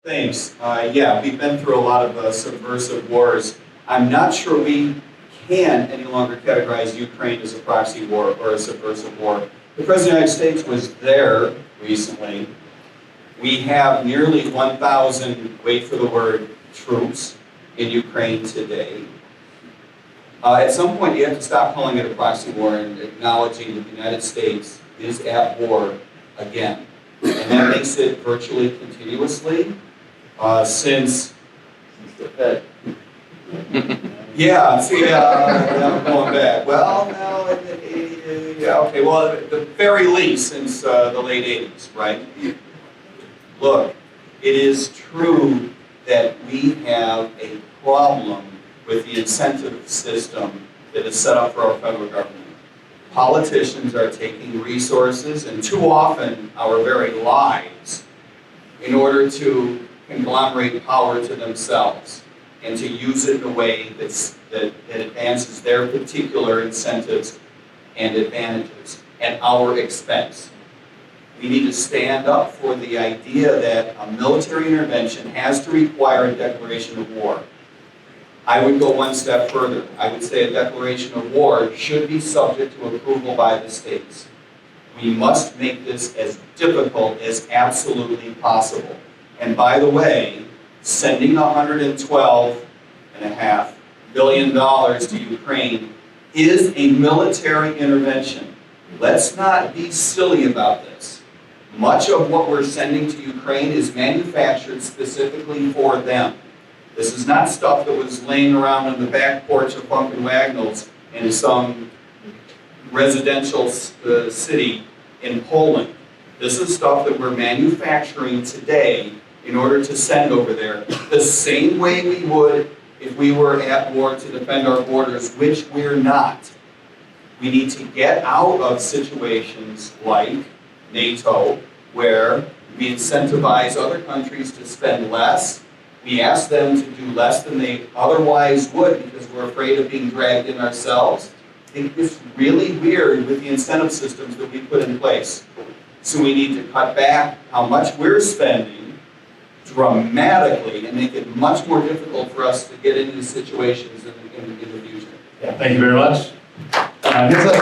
Thanks. Yeah, we've been through a lot of subversive wars. I'm not sure we can any longer categorize Ukraine as a proxy war or a subversive war. The President of the United States was there recently. We have nearly 1,000, wait for the word, troops in Ukraine today. At some point, you have to stop calling it a proxy war and acknowledging that the United States is at war again. And that makes it virtually continuously since the Fed. Yeah, see, I'm going back. Well, no, yeah, okay, well, at the very least since the late 80s, right? Look, it is true that we have a problem with the incentive system that is set up for our federal government. Politicians are taking resources, and too often our very lives, in order to conglomerate power to themselves and to use it in a way that advances their particular incentives and advantages at our expense. We need to stand up for the idea that a military intervention has to require a declaration of war. I would go one step further. I would say a declaration of war should be subject to approval by the states. We must make this as difficult as absolutely possible. And by the way, sending $112.5 billion to Ukraine is a military intervention. Let's not be silly about this. Much of what we're sending to Ukraine is manufactured specifically for them. This is not stuff that was laying around on the back porch of Funk and Wagnalls in some residential city in Poland. This is stuff that we're manufacturing today in order to send over there, the same way we would if we were at war to defend our borders, which we're not. We need to get out of situations like NATO, where we incentivize other countries to spend less. We ask them to do less than they otherwise would because we're afraid of being dragged in ourselves. It's really weird with the incentive systems that we put in place. So we need to cut back how much we're spending dramatically and make it much more difficult for us to get into these situations in the future. Yeah, thank you very much. Next up,